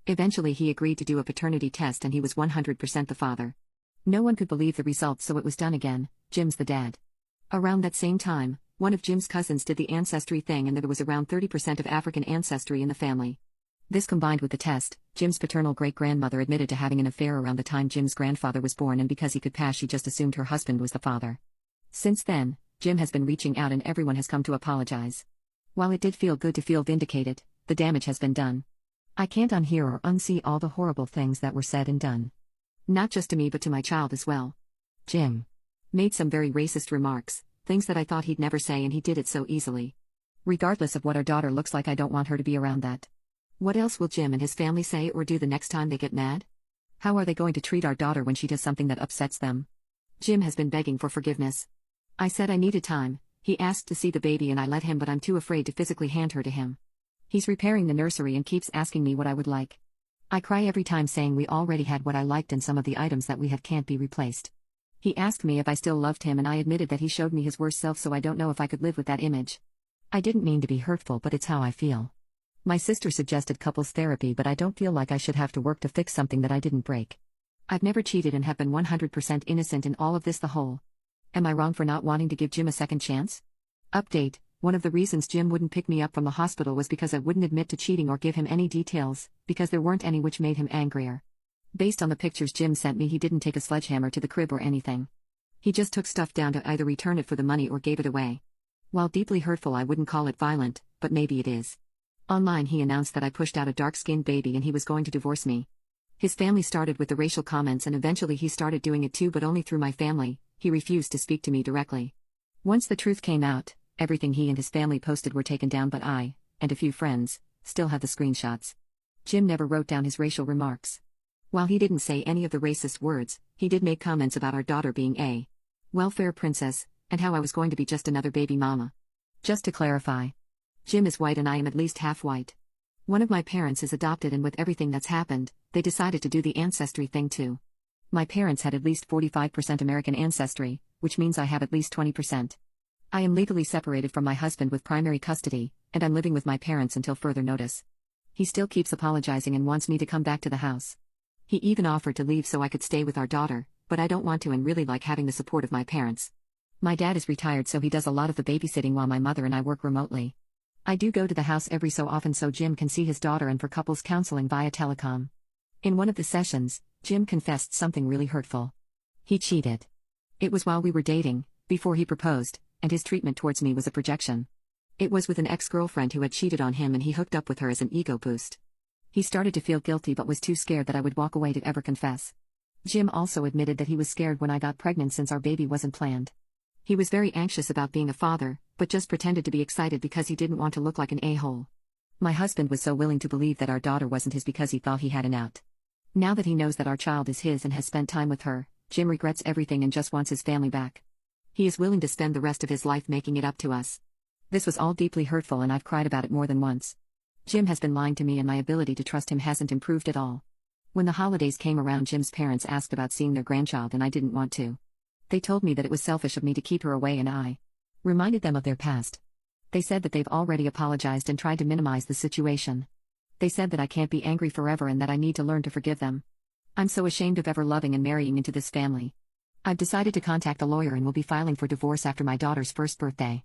Eventually he agreed to do a paternity test and he was 100% the father. No one could believe the results, so it was done again. Jim's the dad. Around that same time, one of Jim's cousins did the ancestry thing and there was around 30% of African ancestry in the family. This combined with the test, Jim's paternal great-grandmother admitted to having an affair around the time Jim's grandfather was born, and because he could pass she just assumed her husband was the father. Since then, Jim has been reaching out and everyone has come to apologize. While it did feel good to feel vindicated, the damage has been done. I can't unhear or unsee all the horrible things that were said and done. Not just to me but to my child as well. Jim made some very racist remarks, things that I thought he'd never say, and he did it so easily. Regardless of what our daughter looks like, I don't want her to be around that. What else will Jim and his family say or do the next time they get mad? How are they going to treat our daughter when she does something that upsets them? Jim has been begging for forgiveness. I said I needed time. He asked to see the baby and I let him, but I'm too afraid to physically hand her to him. He's repairing the nursery and keeps asking me what I would like. I cry every time, saying we already had what I liked and some of the items that we had can't be replaced. He asked me if I still loved him and I admitted that he showed me his worst self, so I don't know if I could live with that image. I didn't mean to be hurtful, but it's how I feel. My sister suggested couples therapy, but I don't feel like I should have to work to fix something that I didn't break. I've never cheated and have been 100% innocent in all of this. The whole. Am I wrong for not wanting to give Jim a second chance? Update: one of the reasons Jim wouldn't pick me up from the hospital was because I wouldn't admit to cheating or give him any details, because there weren't any, which made him angrier. Based on the pictures Jim sent me, he didn't take a sledgehammer to the crib or anything. He just took stuff down to either return it for the money or gave it away. While deeply hurtful, I wouldn't call it violent, but maybe it is. Online he announced that I pushed out a dark-skinned baby and he was going to divorce me. His family started with the racial comments and eventually he started doing it too, but only through my family. He refused to speak to me directly. Once the truth came out, everything he and his family posted were taken down, but I, and a few friends, still have the screenshots. Jim never wrote down his racial remarks. While he didn't say any of the racist words, he did make comments about our daughter being a welfare princess, and how I was going to be just another baby mama. Just to clarify, Jim is white and I am at least half white. One of my parents is adopted, and with everything that's happened, they decided to do the ancestry thing too. My parents had at least 45% American ancestry, which means I have at least 20%. I am legally separated from my husband with primary custody, and I'm living with my parents until further notice. He still keeps apologizing and wants me to come back to the house. He even offered to leave so I could stay with our daughter, but I don't want to and really like having the support of my parents. My dad is retired, so he does a lot of the babysitting while my mother and I work remotely. I do go to the house every so often so Jim can see his daughter and for couples counseling via telecom. In one of the sessions, Jim confessed something really hurtful. He cheated. It was while we were dating, before he proposed, and his treatment towards me was a projection. It was with an ex-girlfriend who had cheated on him and he hooked up with her as an ego boost. He started to feel guilty but was too scared that I would walk away to ever confess. Jim also admitted that he was scared when I got pregnant since our baby wasn't planned. He was very anxious about being a father, but just pretended to be excited because he didn't want to look like an a-hole. My husband was so willing to believe that our daughter wasn't his because he thought he had an out. Now that he knows that our child is his and has spent time with her, Jim regrets everything and just wants his family back. He is willing to spend the rest of his life making it up to us. This was all deeply hurtful and I've cried about it more than once. Jim has been lying to me and my ability to trust him hasn't improved at all. When the holidays came around, Jim's parents asked about seeing their grandchild and I didn't want to. They told me that it was selfish of me to keep her away and I reminded them of their past. They said that they've already apologized and tried to minimize the situation. They said that I can't be angry forever and that I need to learn to forgive them. I'm so ashamed of ever loving and marrying into this family. I've decided to contact a lawyer and will be filing for divorce after my daughter's first birthday.